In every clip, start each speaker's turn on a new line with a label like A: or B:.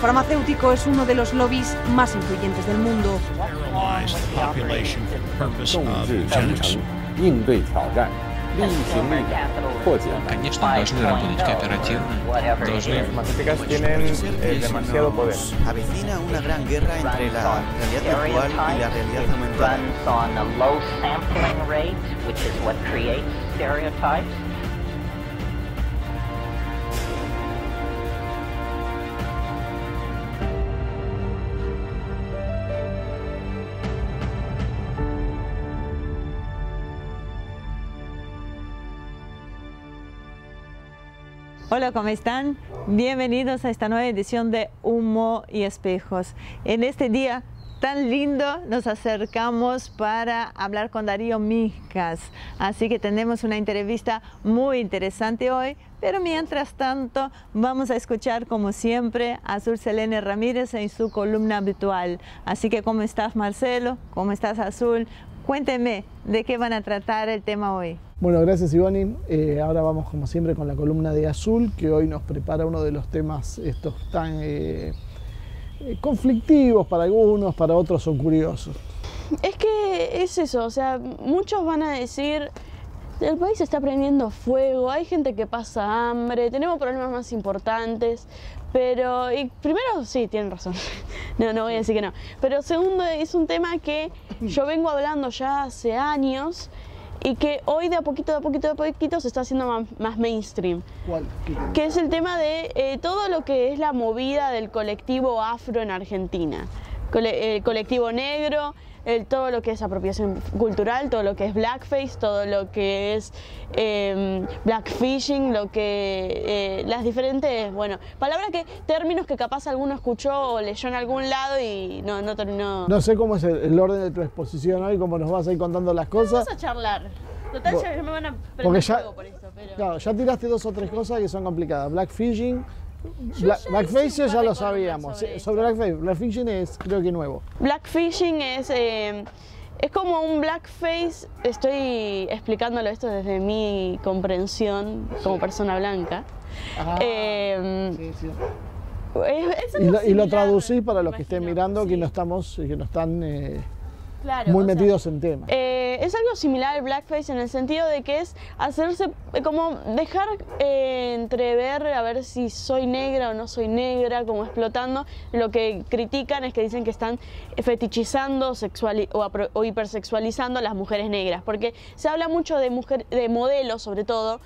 A: farmacéutico es uno de los lobbies más influyentes del mundo.
B: Конечно, должны работать кооперативно.
C: Las farmacéuticas tienen demasiado poder.
D: Avecina una gran guerra entre la realidad virtual y la realidad aumentada.
E: Hola, ¿cómo están? Bienvenidos a esta nueva edición de Humo y Espejos. En este día tan lindo nos acercamos para hablar con Darío Mijas, así que tenemos una entrevista muy interesante hoy, pero mientras tanto vamos a escuchar como siempre a Azul Selene Ramírez en su columna habitual. Así que ¿cómo estás, Marcelo? ¿Cómo estás, Azul? Cuénteme de qué van a tratar el tema hoy.
F: Bueno, gracias Ivani. Ahora vamos como siempre con la columna de Azul, que hoy nos prepara uno de los temas estos tan conflictivos para algunos, para otros son curiosos.
G: Es que es eso, o sea, muchos van a decir, el país está prendiendo fuego, hay gente que pasa hambre, tenemos problemas más importantes, pero y primero sí, tienen razón, no voy a decir que no, pero segundo es un tema que yo vengo hablando ya hace años y que hoy de a poquito se está haciendo más mainstream.
F: ¿Cuál?
G: Que es el tema de todo lo que es la movida del colectivo afro en Argentina. El colectivo negro, todo lo que es apropiación cultural, todo lo que es blackface, todo lo que es blackfishing, lo que las diferentes, bueno, términos que capaz alguno escuchó o leyó en algún lado y no terminó.
F: No sé cómo es el orden de tu exposición hoy, cómo nos vas a ir contando las cosas.
G: Vamos a charlar. Total, ya me van a prender fuego por eso, pero...
F: Claro, ya tiraste 2 o 3 cosas que son complicadas. Blackfishing, blackface ya lo sabíamos. Sobre blackfishing es creo que nuevo.
G: Blackfishing es como un blackface, estoy explicándolo esto desde mi comprensión como persona blanca.
F: Sí.
G: Y
F: lo traducís para los que estén mirando, sí. que no están
G: claro,
F: muy metidos en tema.
G: Es algo similar al blackface en el sentido de que es hacerse, como dejar entrever a ver si soy negra o no soy negra, como explotando. Lo que critican es que dicen que están fetichizando o hipersexualizando a las mujeres negras, porque se habla mucho de modelos, sobre todo,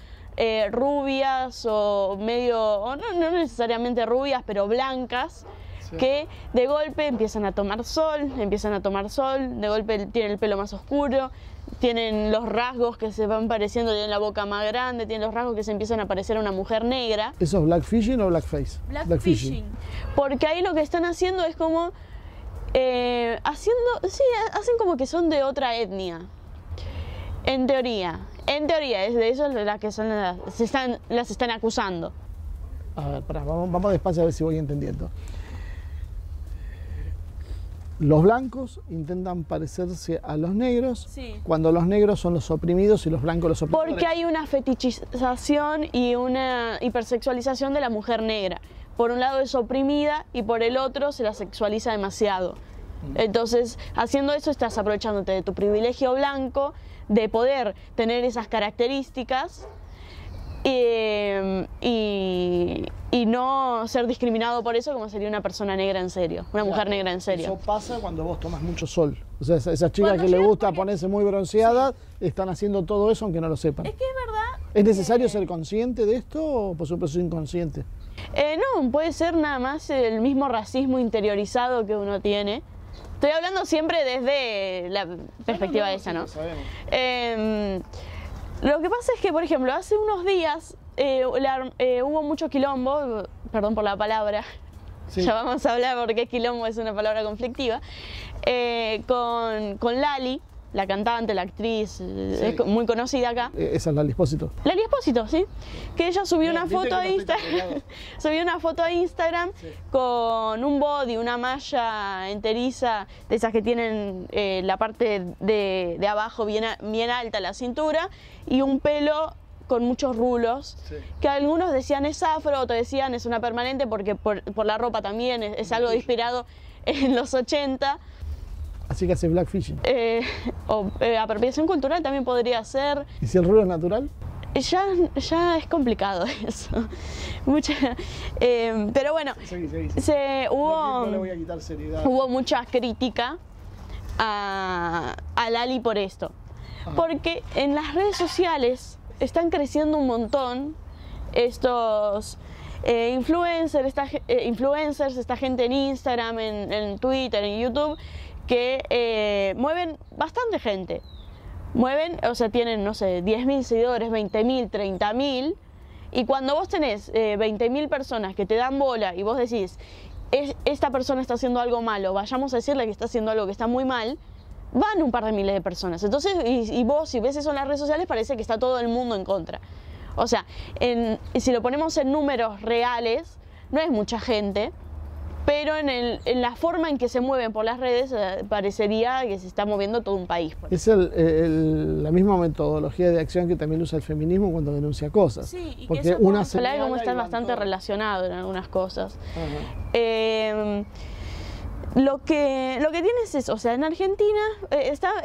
G: rubias o no necesariamente rubias, pero blancas, sí. Que de golpe empiezan a tomar sol, de golpe tienen el pelo más oscuro, tienen los rasgos que se van pareciendo, tienen la boca más grande, tienen los rasgos que se empiezan a parecer a una mujer negra.
F: ¿Eso es blackfishing o blackface?
G: Blackfishing. Porque ahí lo que están haciendo es como, hacen como que son de otra etnia, en teoría. Es de eso las que las están acusando.
F: A ver, vamos despacio a ver si voy entendiendo. Los blancos intentan parecerse a los negros, sí. Cuando los negros son los oprimidos y los blancos los oprimidos.
G: Porque hay una fetichización y una hipersexualización de la mujer negra. Por un lado es oprimida y por el otro se la sexualiza demasiado. Entonces, haciendo eso estás aprovechándote de tu privilegio blanco, de poder tener esas características y no ser discriminado por eso como sería una persona negra en serio, una mujer negra en serio.
F: Eso pasa cuando vos tomas mucho sol. O sea, esas chicas que le gusta ponerse muy bronceadas, sí. Están haciendo todo eso aunque no lo sepan.
G: Es que es verdad.
F: ¿Es necesario ser consciente de esto o por supuesto inconsciente?
G: No, puede ser nada más el mismo racismo interiorizado que uno tiene. Estoy hablando siempre desde la perspectiva esa, ¿no? Lo que pasa es que, por ejemplo, hace unos días hubo mucho quilombo, perdón por la palabra, sí. Ya vamos a hablar porque quilombo es una palabra conflictiva, con Lali, la cantante, la actriz, sí. Es muy conocida acá.
F: Esa es Lali Espósito.
G: Lali Espósito, sí. Que ella subió una foto a Instagram. Subió una foto a Instagram, sí. Con un body, una malla enteriza, de esas que tienen la parte de abajo bien alta, la cintura, y un pelo con muchos rulos,
F: Sí.
G: que algunos decían es afro, otros decían es una permanente porque por la ropa también es algo inspirado en los 80.
F: Así que hace blackfishing.
G: Apropiación cultural también podría ser.
F: ¿Y si el rulo es natural?
G: Ya es complicado eso. Pero bueno,
F: Seguí.
G: hubo,
F: No le voy a quitar seriedad.
G: hubo mucha crítica a Lali por esto. Porque en las redes sociales están creciendo un montón estos influencers, esta gente en Instagram, en Twitter, en YouTube, que mueven bastante gente. O sea, tienen, no sé, 10.000 seguidores, 20.000, 30.000, y cuando vos tenés 20.000 personas que te dan bola y vos decís, esta persona está haciendo algo malo, vayamos a decirle que está haciendo algo que está muy mal, van un par de miles de personas. Entonces, y vos, si ves eso en las redes sociales, parece que está todo el mundo en contra. O sea, si lo ponemos en números reales, no es mucha gente, pero en la forma en que se mueven por las redes parecería que se está moviendo todo un país.
F: Es la misma metodología de acción que también usa el feminismo cuando denuncia cosas.
G: Sí, y
F: porque
G: que eso
F: una
G: hablar de cómo están
F: señala y
G: bastante
F: van todas.
G: relacionados en algunas cosas.
F: Ajá.
G: Lo que tiene es eso, o sea, en Argentina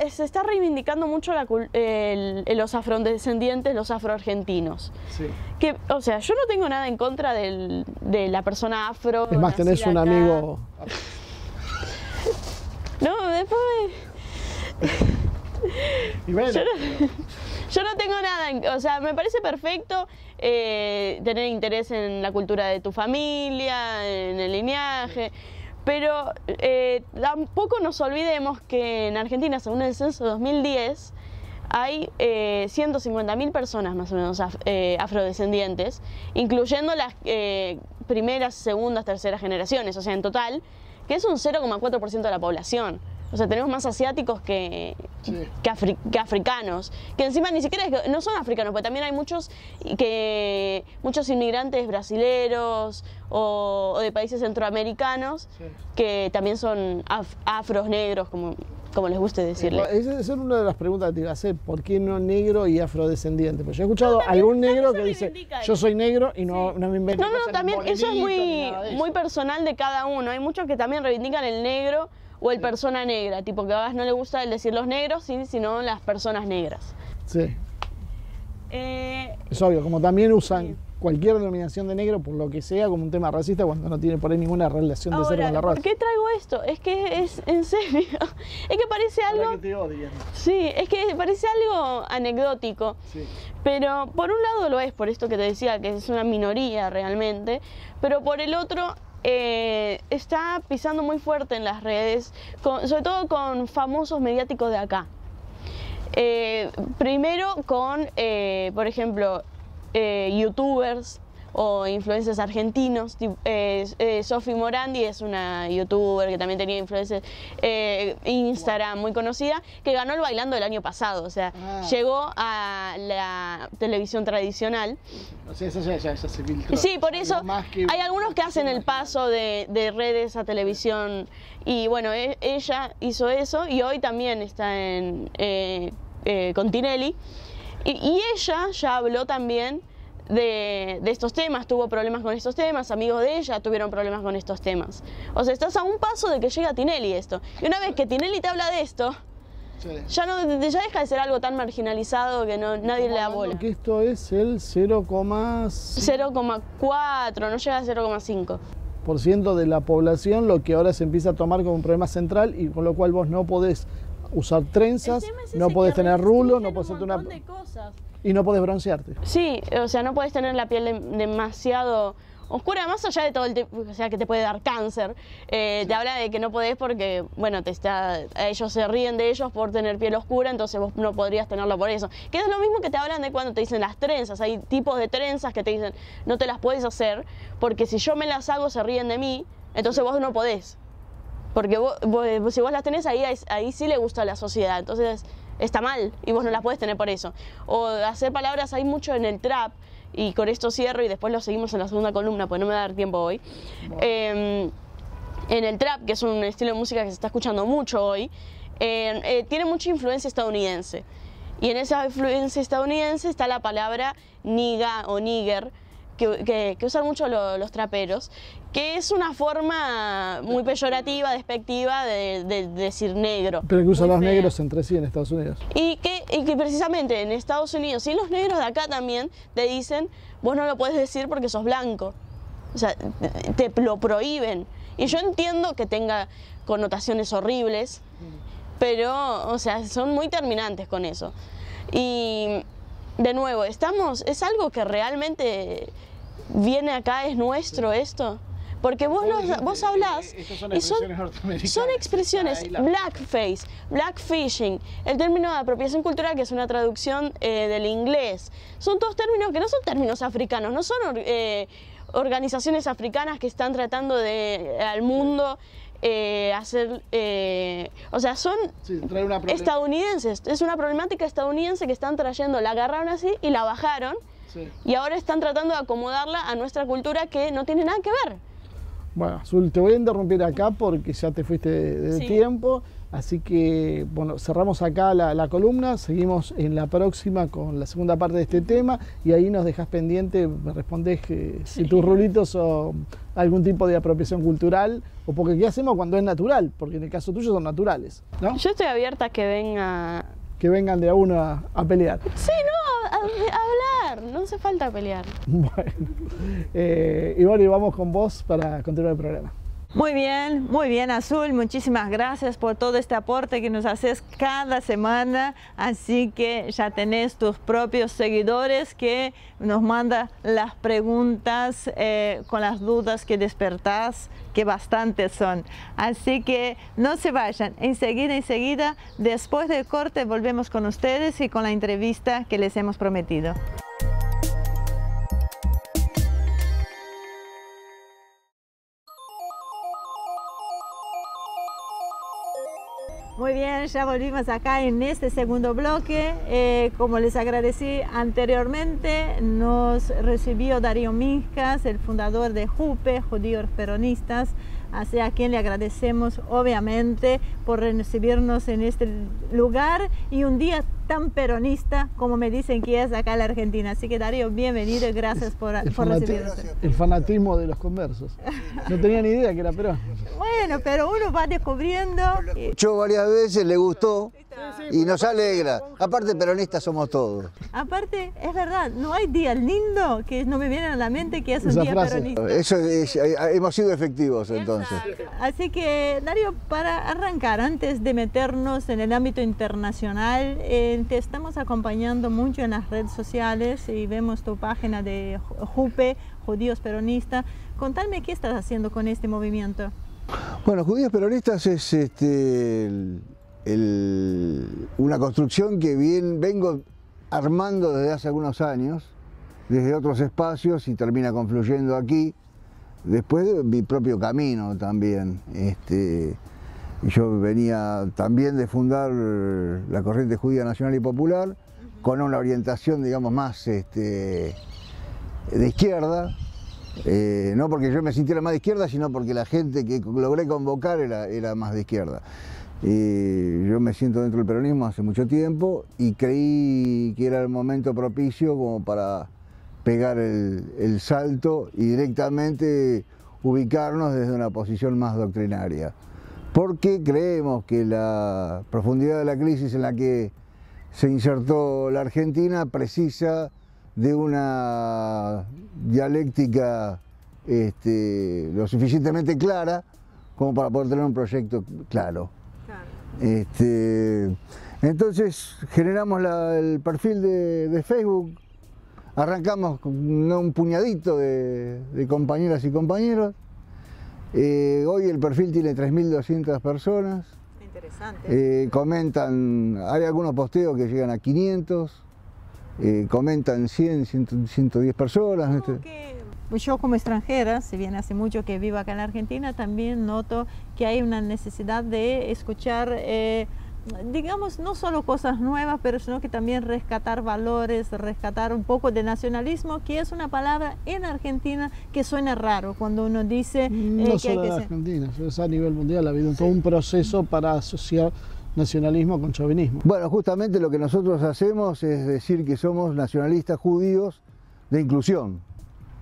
G: se está reivindicando mucho los afrodescendientes, los afroargentinos.
F: Sí.
G: Que, o sea, yo no tengo nada en contra de la persona afro.
F: Es más, tenés
G: nacida
F: un
G: acá.
F: amigo.
G: No, después.
F: Y bueno,
G: Yo no tengo nada, o sea, me parece perfecto tener interés en la cultura de tu familia, en el linaje, pero tampoco nos olvidemos que en Argentina, según el censo de 2010, hay 150.000 personas más o menos afrodescendientes, incluyendo las primeras, segundas, terceras generaciones, o sea, en total, que es un 0,4% de la población. O sea, tenemos más asiáticos que africanos, que encima ni siquiera no son africanos, porque también hay muchos inmigrantes brasileros o de países centroamericanos que también son afros, negros, como les guste decirle.
F: Esa es una de las preguntas que te iba a hacer, ¿por qué no negro y afrodescendiente? Pues yo he escuchado algún negro que dice, yo soy negro y no me invento.
G: No, también eso es muy personal de cada uno. Hay muchos que también reivindican el negro o el persona negra, tipo que a Vas no le gusta el decir los negros, sino las personas negras.
F: Sí. Es obvio, como también usan cualquier denominación de negro, por lo que sea, como un tema racista, cuando no tiene por ahí ninguna relación de ser con la raza.
G: ¿Por qué traigo esto? Es que es en serio. Es que parece algo.
F: Que te odian.
G: Sí, es que parece algo anecdótico.
F: Sí.
G: Pero por un lado lo es, por esto que te decía, que es una minoría realmente. Pero por el otro, está pisando muy fuerte en las redes, sobre todo con famosos mediáticos de acá. Primero con, por ejemplo, youtubers o influencers argentinos. Sofi Morandi es una youtuber que también tenía influencers Instagram muy conocida, que ganó el Bailando del año pasado, o sea, llegó a la televisión tradicional.
F: O sea, eso ya se filtró.
G: Sí, por eso hay algunos que hacen el paso de redes a televisión, y bueno, ella hizo eso y hoy también está con Tinelli, y ella ya habló también de estos temas, tuvo problemas con estos temas, amigos de ella tuvieron problemas con estos temas. O sea, estás a un paso de que llegue a Tinelli esto. Y una vez que Tinelli te habla de esto, ya deja de ser algo tan marginalizado que nadie le da bola.
F: Que esto es el
G: 0,4, no llega a 0,5%
F: de la población, lo que ahora se empieza a tomar como un problema central, y con lo cual vos no podés usar trenzas, no podés tener rulo, no podés hacerte una... Y no podés broncearte.
G: Sí, o sea, no podés tener la piel demasiado oscura, más allá de todo o sea, que te puede dar cáncer. Te habla de que no podés porque, bueno, ellos se ríen de ellos por tener piel oscura, entonces vos no podrías tenerlo por eso. Que es lo mismo que te hablan de cuando te dicen las trenzas. Hay tipos de trenzas que te dicen, no te las puedes hacer, porque si yo me las hago se ríen de mí, entonces vos no podés. Porque si vos las tenés, ahí sí le gusta a la sociedad, entonces está mal y vos no las podés tener por eso. O hacer palabras, hay mucho en el trap, y con esto cierro y después lo seguimos en la segunda columna, pues no me va a dar tiempo hoy. En el trap, que es un estilo de música que se está escuchando mucho hoy, tiene mucha influencia estadounidense. Y en esa influencia estadounidense está la palabra niga o nigger, que usan mucho los traperos, que es una forma muy peyorativa, despectiva de decir negro.
F: Pero que usan los negros entre sí en Estados Unidos.
G: Y que precisamente en Estados Unidos y los negros de acá también te dicen, vos no lo puedes decir porque sos blanco. O sea, te lo prohíben. Y yo entiendo que tenga connotaciones horribles, pero, o sea, son muy terminantes con eso. Y, de nuevo, es algo que realmente viene acá, es nuestro esto. Porque vos hablás y son expresiones, blackface, blackfishing, el término de apropiación cultural, que es una traducción del inglés. Son todos términos que no son términos africanos, no son organizaciones africanas que están tratando de al mundo hacer, o sea, son estadounidenses, es una problemática estadounidense que están trayendo, la agarraron así y la bajaron, y ahora están tratando de acomodarla a nuestra cultura que no tiene nada que ver.
F: Bueno, Azul, te voy a interrumpir acá porque ya te fuiste de tiempo, así que, bueno, cerramos acá la columna, seguimos en la próxima con la segunda parte de este tema y ahí nos dejas pendiente, me respondés que si tus rulitos son algún tipo de apropiación cultural o porque qué hacemos cuando es natural, porque en el caso tuyo son naturales, ¿no?
G: Yo estoy abierta a que venga...
F: Que vengan de a uno a pelear.
G: Sí, no, a hablar, no hace falta pelear.
F: Bueno, y bueno, y vamos con vos para continuar el programa.
E: Muy bien, Azul, muchísimas gracias por todo este aporte que nos haces cada semana, así que ya tenés tus propios seguidores que nos mandan las preguntas con las dudas que despertás, que bastantes son. Así que no se vayan, enseguida, después del corte volvemos con ustedes y con la entrevista que les hemos prometido. Muy bien, ya volvimos acá en este segundo bloque. Como les agradecí anteriormente, nos recibió Darío Mijas, el fundador de JUPE, Judíos Peronistas, a quien le agradecemos obviamente por recibirnos en este lugar y un día tan peronista como me dicen que es acá en la Argentina. Así que Darío, bienvenido y gracias por recibirnos.
F: El fanatismo de los conversos. No tenía ni idea que era Perón.
E: Bueno, pero uno va descubriendo.
H: Yo varias veces le gustó y nos alegra. Aparte peronistas somos todos.
E: Aparte, es verdad, no hay día lindo que no me viene a la mente que es un día peronista.
H: Eso hemos sido efectivos entonces.
E: Así que, Darío, para arrancar, antes de meternos en el ámbito internacional, te estamos acompañando mucho en las redes sociales y vemos tu página de JUPE, Judíos Peronistas. Contame qué estás haciendo con este movimiento.
H: Bueno, Judíos Peronistas es una construcción que vengo armando desde hace algunos años, desde otros espacios y termina confluyendo aquí, después de mi propio camino también. Yo venía también de fundar la Corriente Judía Nacional y Popular, con una orientación, digamos, más de izquierda, no porque yo me sintiera más de izquierda, sino porque la gente que logré convocar era más de izquierda. Yo me siento dentro del peronismo hace mucho tiempo y creí que era el momento propicio como para pegar el salto y directamente ubicarnos desde una posición más doctrinaria. Porque creemos que la profundidad de la crisis en la que se insertó la Argentina precisa de una dialéctica lo suficientemente clara como para poder tener un proyecto claro. Entonces generamos el perfil de Facebook, arrancamos con un puñadito de compañeras y compañeros. Hoy el perfil tiene 3.200 personas. Interesante. Comentan, hay algunos posteos que llegan a 500, comentan 100, 110 personas.
E: Yo como extranjera, si bien hace mucho que vivo acá en la Argentina, también noto que hay una necesidad de escuchar, digamos, no solo cosas nuevas, pero sino que también rescatar valores, rescatar un poco de nacionalismo, que es una palabra en Argentina que suena raro cuando uno dice
F: no solo en Argentina, es a nivel mundial. Ha habido todo un proceso para asociar nacionalismo con chauvinismo.
H: Bueno, justamente lo que nosotros hacemos es decir que somos nacionalistas judíos de inclusión.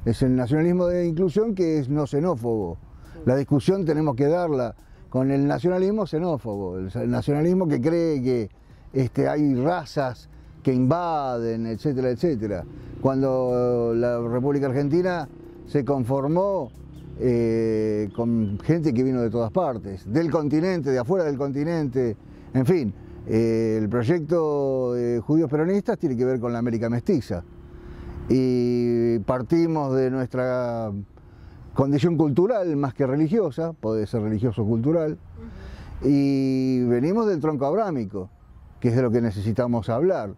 H: Es el nacionalismo de inclusión que es no xenófobo. La discusión tenemos que darla con el nacionalismo xenófobo, el nacionalismo que cree que hay razas que invaden, etcétera, etcétera. Cuando la República Argentina se conformó con gente que vino de todas partes, del continente, de afuera del continente, en fin, el proyecto de judíos peronistas tiene que ver con la América mestiza. Y partimos de nuestra condición cultural más que religiosa, puede ser religioso o cultural, y venimos del tronco abrámico, que es de lo que necesitamos hablar.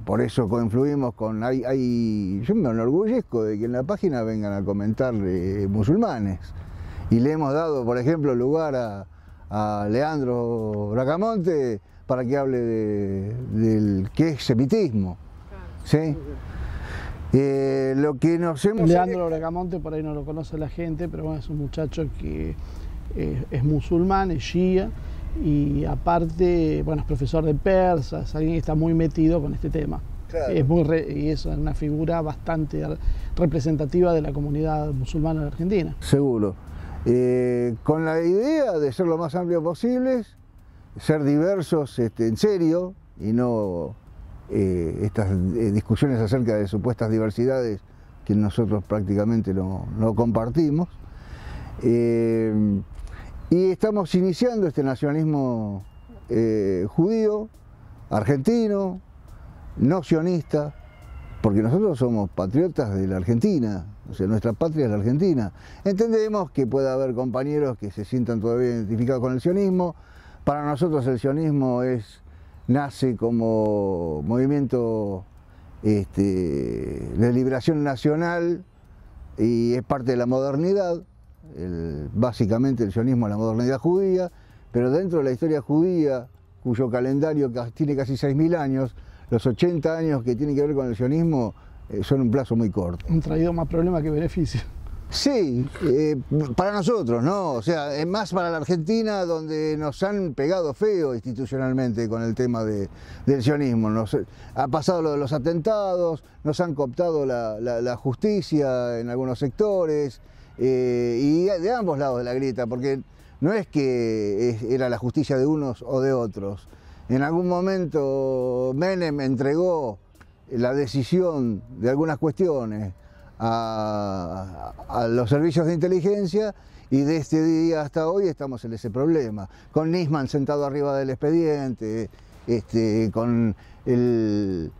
H: Por eso confluimos con... yo me enorgullezco de que en la página vengan a comentar musulmanes. Y le hemos dado, por ejemplo, lugar a Leandro Bracamonte para que hable del qué es semitismo. ¿Sí? Lo que nos hemos...
F: Leandro Bracamonte, por ahí no lo conoce la gente, pero bueno, es un muchacho que es musulmán, es shia, y aparte, bueno, es profesor de persa, es alguien que está muy metido con este tema. Claro. Y es una figura bastante representativa de la comunidad musulmana de Argentina.
H: Seguro. Con la idea de ser lo más amplio posible, ser diversos en serio, y no estas discusiones acerca de supuestas diversidades que nosotros prácticamente no compartimos. Y estamos iniciando este nacionalismo judío, argentino, no sionista, porque nosotros somos patriotas de la Argentina, o sea, nuestra patria es la Argentina. Entendemos que puede haber compañeros que se sientan todavía identificados con el sionismo. Para nosotros el sionismo nace como movimiento de liberación nacional y es parte de la modernidad. Básicamente el sionismo es la modernidad judía, pero dentro de la historia judía, cuyo calendario tiene casi 6.000 años, los 80 años que tienen que ver con el sionismo son un plazo muy corto.
F: Han traído más problemas que beneficios.
H: Sí, para nosotros, ¿no? O sea, es más para la Argentina, donde nos han pegado feo institucionalmente con el tema del sionismo. Ha pasado lo de los atentados, nos han cooptado la justicia en algunos sectores, y de ambos lados de la grieta, porque no es que era la justicia de unos o de otros. En algún momento Menem entregó la decisión de algunas cuestiones a los servicios de inteligencia, y de este día hasta hoy estamos en ese problema, con Nisman sentado arriba del expediente, con el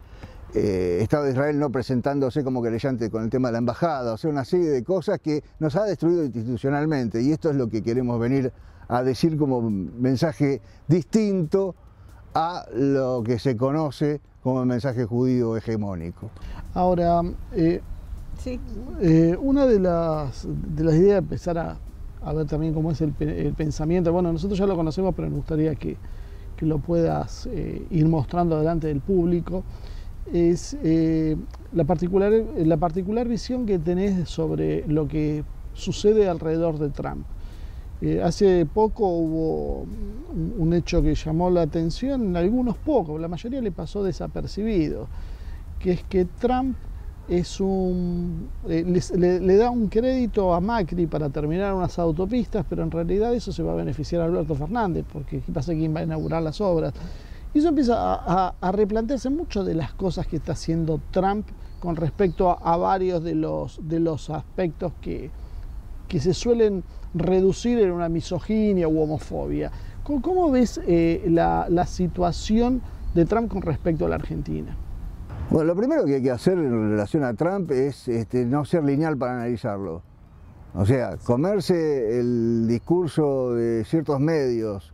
H: Estado de Israel no presentándose como querellante con el tema de la embajada, o sea, una serie de cosas que nos ha destruido institucionalmente, y esto es lo que queremos venir a decir como mensaje distinto a lo que se conoce como el mensaje judío hegemónico.
F: Ahora, una de las ideas de empezar a ver también cómo es el pensamiento, bueno, nosotros ya lo conocemos, pero me gustaría que lo puedas ir mostrando delante del público, es la particular visión que tenés sobre lo que sucede alrededor de Trump. Hace poco hubo un hecho que llamó la atención, algunos pocos, la mayoría le pasó desapercibido, que es que Trump es le da un crédito a Macri para terminar unas autopistas, pero en realidad eso se va a beneficiar a Alberto Fernández, porque ¿qué pasa? ¿Quién va a inaugurar las obras? Y eso empieza a replantearse mucho de las cosas que está haciendo Trump con respecto a varios de los aspectos que se suelen reducir en una misoginia u homofobia. ¿Cómo ves la situación de Trump con respecto a la Argentina?
H: Bueno, lo primero que hay que hacer en relación a Trump es no ser lineal para analizarlo. O sea, comerse el discurso de ciertos medios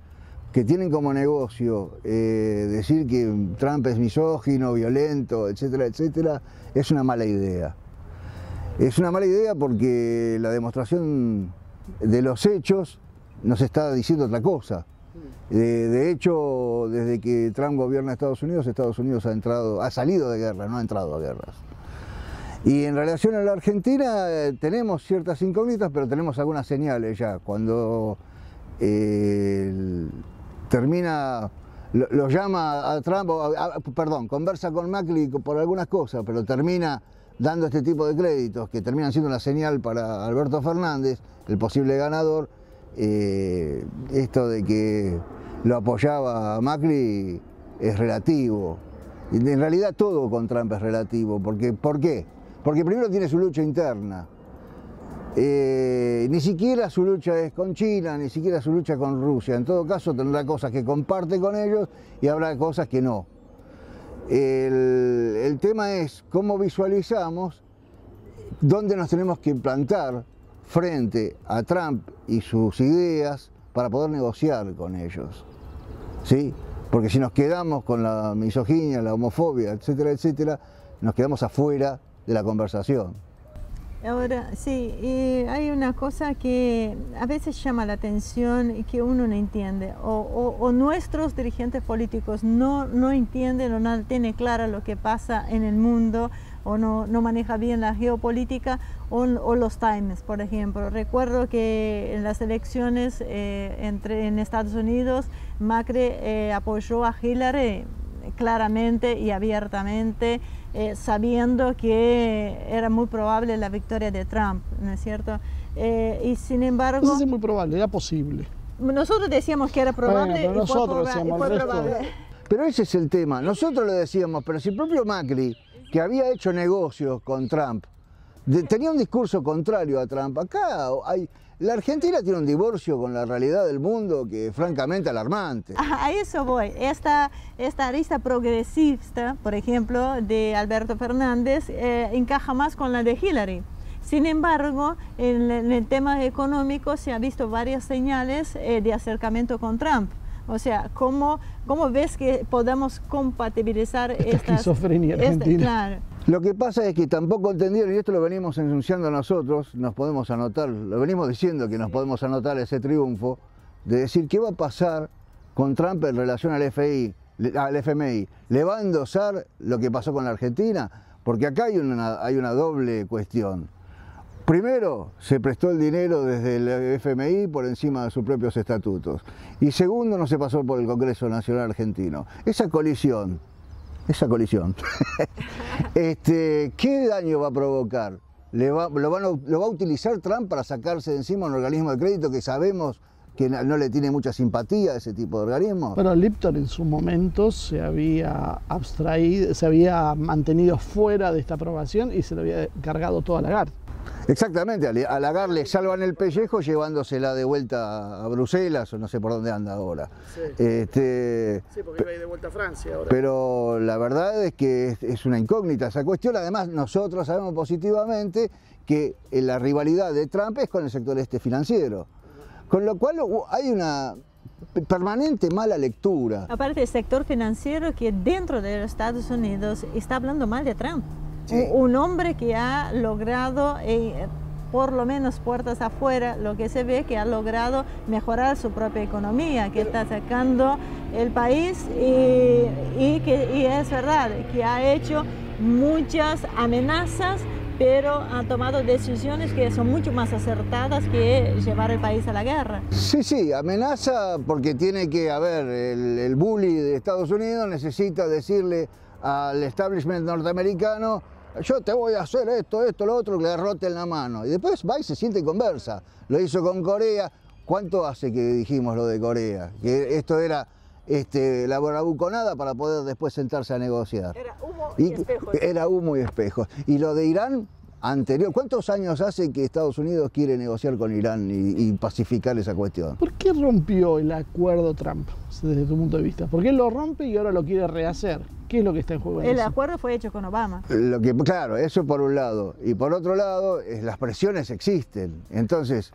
H: que tienen como negocio decir que Trump es misógino, violento, etcétera, etcétera, es una mala idea. Es una mala idea porque la demostración de los hechos nos está diciendo otra cosa. De hecho, desde que Trump gobierna Estados Unidos ha salido de guerra, no ha entrado a guerras. Y en relación a la Argentina tenemos ciertas incógnitas, pero tenemos algunas señales ya. Cuando termina, lo llama a Trump, conversa con Macri por algunas cosas, pero termina dando este tipo de créditos que terminan siendo una señal para Alberto Fernández, el posible ganador. Esto de que lo apoyaba a Macri es relativo. En realidad todo con Trump es relativo. ¿Por qué? Porque primero tiene su lucha interna. Ni siquiera su lucha es con China, ni siquiera su lucha con Rusia. En todo caso tendrá cosas que comparte con ellos y habrá cosas que no. El tema es cómo visualizamos dónde nos tenemos que plantar frente a Trump y sus ideas para poder negociar con ellos, ¿sí? Porque si nos quedamos con la misoginia, la homofobia, etcétera, etcétera, nos quedamos afuera de la conversación.
E: Ahora, sí, hay una cosa que a veces llama la atención y que uno no entiende, o nuestros dirigentes políticos no entienden o no tienen clara lo que pasa en el mundo, o no maneja bien la geopolítica, o los times, por ejemplo. Recuerdo que en las elecciones en Estados Unidos, Macri apoyó a Hillary claramente y abiertamente, sabiendo que era muy probable la victoria de Trump, ¿no es cierto? Y sin embargo...
F: No sé si es muy probable, era posible.
E: Nosotros decíamos que era probable,
F: bueno, nosotros decíamos el resto.
E: Probable.
H: Pero ese es el tema, nosotros lo decíamos, pero si el propio Macri, que había hecho negocios con Trump, tenía un discurso contrario a Trump. Acá la Argentina tiene un divorcio con la realidad del mundo que es francamente alarmante.
E: A eso voy. Esta arista progresista, por ejemplo, de Alberto Fernández, encaja más con la de Hillary. Sin embargo, en el tema económico se han visto varias señales de acercamiento con Trump. O sea, ¿cómo ves que podamos compatibilizar esta
F: esquizofrenia argentina?
E: Claro.
H: Lo que pasa es que tampoco entendieron, y esto lo venimos enunciando nosotros, nos podemos anotar, lo venimos diciendo que nos podemos anotar ese triunfo, de decir qué va a pasar con Trump en relación al FMI. ¿Le va a endosar lo que pasó con la Argentina? Porque acá hay una doble cuestión. Primero, se prestó el dinero desde el FMI por encima de sus propios estatutos. Y segundo, no se pasó por el Congreso Nacional Argentino. Esa colisión, ¿qué daño va a provocar? ¿Lo va a utilizar Trump para sacarse de encima un organismo de crédito que sabemos que no le tiene mucha simpatía a ese tipo de organismos?
F: Pero Lipton en su momento se había abstraído, se había mantenido fuera de esta aprobación y se lo había cargado todo a Lagarde.
H: Exactamente, a Lagarde le salvan el pellejo llevándosela de vuelta a Bruselas o no sé por dónde anda ahora.
F: Sí, sí, porque iba a ir de vuelta a Francia ahora.
H: Pero la verdad es que es una incógnita esa cuestión. Además, nosotros sabemos positivamente que la rivalidad de Trump es con el sector financiero. Con lo cual hay una permanente mala lectura.
E: Aparte, el sector financiero que dentro de los Estados Unidos está hablando mal de Trump. Sí. Un hombre que ha logrado, por lo menos puertas afuera, lo que se ve que ha logrado mejorar su propia economía, que está sacando el país y es verdad que ha hecho muchas amenazas, pero ha tomado decisiones que son mucho más acertadas que llevar el país a la guerra.
H: Sí, amenaza porque tiene que, el bully de Estados Unidos necesita decirle al establishment norteamericano: yo te voy a hacer esto, lo otro, que le roten la mano. Y después va y se siente y conversa. Lo hizo con Corea. ¿Cuánto hace que dijimos lo de Corea? Que esto era la bravuconada para poder después sentarse a negociar.
E: Era humo y espejos.
H: Era humo y espejos. Y lo de Irán, anterior, ¿cuántos años hace que Estados Unidos quiere negociar con Irán y pacificar esa cuestión?
F: ¿Por qué rompió el acuerdo Trump, desde tu punto de vista? ¿Por qué lo rompe y ahora lo quiere rehacer? ¿Qué es lo que está en juego?
E: El acuerdo fue hecho con Obama.
H: Claro, eso por un lado. Y por otro lado, las presiones existen. Entonces,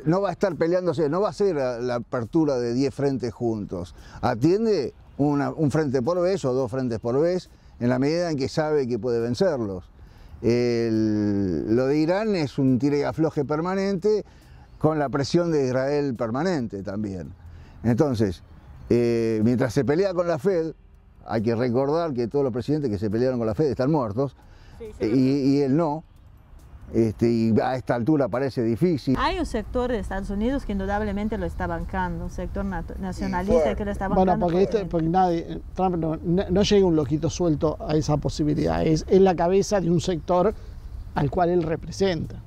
H: no va a estar peleándose, no va a ser la apertura de 10 frentes juntos. Atiende un frente por vez o 2 frentes por vez, en la medida en que sabe que puede vencerlos. Lo de Irán es un tire y afloje permanente, con la presión de Israel permanente también. Entonces, mientras se pelea con la Fed, hay que recordar que todos los presidentes que se pelearon con la Fed están muertos, y él no. y a esta altura parece difícil.
E: Hay un sector de Estados Unidos que indudablemente lo está bancando, un sector nacionalista que lo está bancando.
F: Bueno, porque nadie, Trump no llega un loquito suelto a esa posibilidad, es la cabeza de un sector al cual él representa.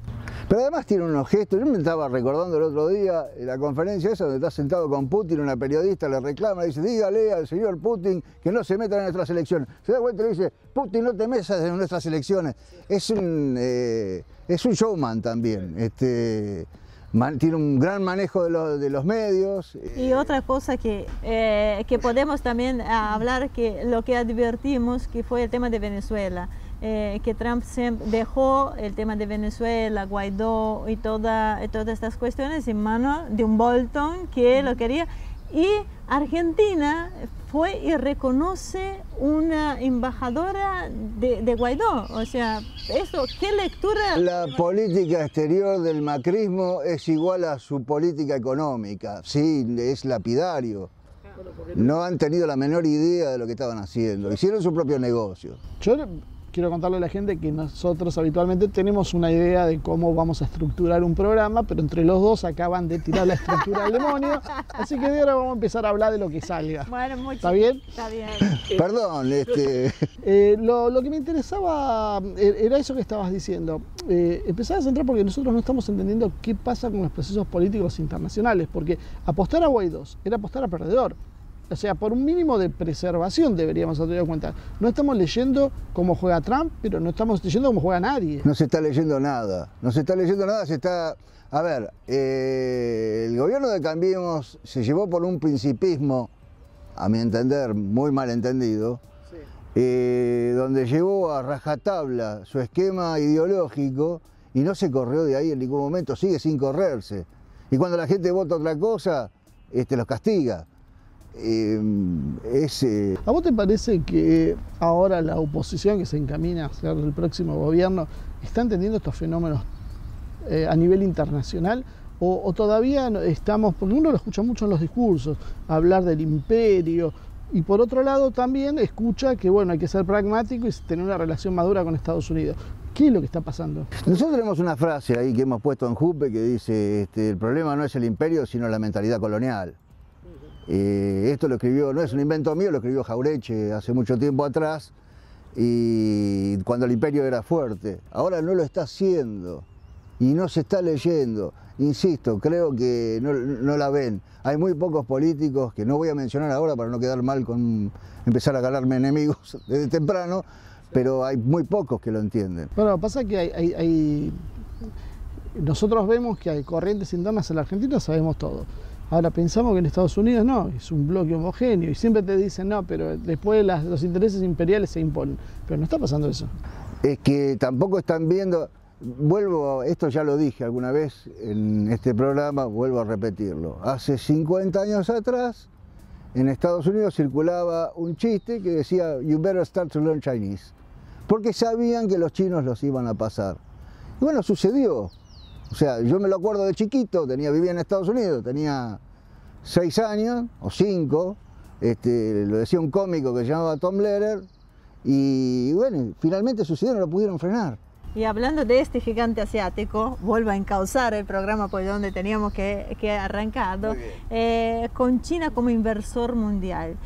H: Pero además tiene unos gestos, yo me estaba recordando el otro día en la conferencia esa donde está sentado con Putin, una periodista le reclama, le dice, dígale al señor Putin que no se meta en nuestras elecciones. Se da cuenta y le dice, Putin, no te metas en nuestras elecciones. Es un showman también, tiene un gran manejo de los medios.
E: Y otra cosa que podemos también hablar, que lo que advertimos, que fue el tema de Venezuela. Que Trump dejó el tema de Venezuela, Guaidó y todas estas cuestiones en manos de un Bolton que lo quería. Y Argentina fue y reconoce una embajadora de Guaidó. O sea, eso, ¿qué lectura?
H: La política exterior del macrismo es igual a su política económica. Sí, es lapidario. No han tenido la menor idea de lo que estaban haciendo. Hicieron su propio negocio.
F: Yo quiero contarle a la gente que nosotros habitualmente tenemos una idea de cómo vamos a estructurar un programa, pero entre los dos acaban de tirar la estructura al demonio, así que de ahora vamos a empezar a hablar de lo que salga.
E: Bueno,
F: ¿Está bien?
E: Está bien.
H: Perdón,
F: lo que me interesaba era eso que estabas diciendo. Empezar a centrar porque nosotros no estamos entendiendo qué pasa con los procesos políticos internacionales, porque apostar a Guaidó era apostar a perdedor. O sea, por un mínimo de preservación deberíamos tener en cuenta. No estamos leyendo cómo juega Trump, pero no estamos leyendo cómo juega nadie.
H: No se está leyendo nada, no se está leyendo nada, se está... A ver, el gobierno de Cambiemos se llevó por un principismo, a mi entender, muy mal entendido, donde llevó a rajatabla su esquema ideológico y no se corrió de ahí en ningún momento, sigue sin correrse. Y cuando la gente vota otra cosa, los castiga.
F: ¿A vos te parece que ahora la oposición que se encamina hacia el próximo gobierno está entendiendo estos fenómenos a nivel internacional? ¿O todavía estamos, porque uno lo escucha mucho en los discursos, hablar del imperio, y por otro lado también escucha que bueno, hay que ser pragmático y tener una relación madura con Estados Unidos? ¿Qué es lo que está pasando?
H: Nosotros tenemos una frase ahí que hemos puesto en Jupe que dice, el problema no es el imperio, sino la mentalidad colonial. Esto lo escribió, no es un invento mío, lo escribió Jaureche hace mucho tiempo atrás, y cuando el imperio era fuerte. Ahora no lo está haciendo y no se está leyendo. Insisto, creo que no la ven. Hay muy pocos políticos, que no voy a mencionar ahora para no quedar mal con empezar a ganarme enemigos desde temprano, pero hay muy pocos que lo entienden.
F: Bueno, pasa que nosotros vemos que hay corrientes internas en la Argentina, sabemos todo. Ahora pensamos que en Estados Unidos no, es un bloque homogéneo y siempre te dicen no, pero después los intereses imperiales se imponen. Pero no está pasando eso.
H: Es que tampoco están viendo, esto ya lo dije alguna vez en este programa, vuelvo a repetirlo. Hace 50 años atrás, en Estados Unidos circulaba un chiste que decía "You better start to learn Chinese", porque sabían que los chinos los iban a pasar. Y bueno, sucedió. O sea, yo me lo acuerdo de chiquito, vivía en Estados Unidos, tenía 6 años o 5, lo decía un cómico que se llamaba Tom Lehrer, y bueno, finalmente sucedió, no lo pudieron frenar.
E: Y hablando de este gigante asiático, vuelvo a encauzar el programa por donde teníamos que arrancarlo, con China como inversor mundial.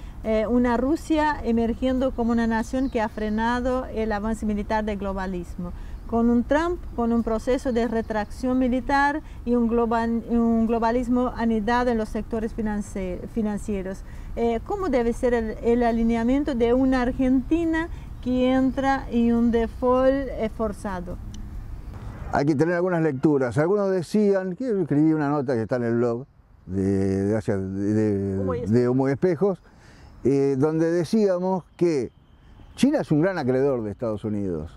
E: Una Rusia emergiendo como una nación que ha frenado el avance militar del globalismo. Con un Trump, con un proceso de retracción militar y un globalismo anidado en los sectores financieros. ¿Cómo debe ser el alineamiento de una Argentina que entra en un default forzado?
H: Hay que tener algunas lecturas. Algunos decían, que yo escribí una nota que está en el blog de Humo y Espejos, donde decíamos que China es un gran acreedor de Estados Unidos.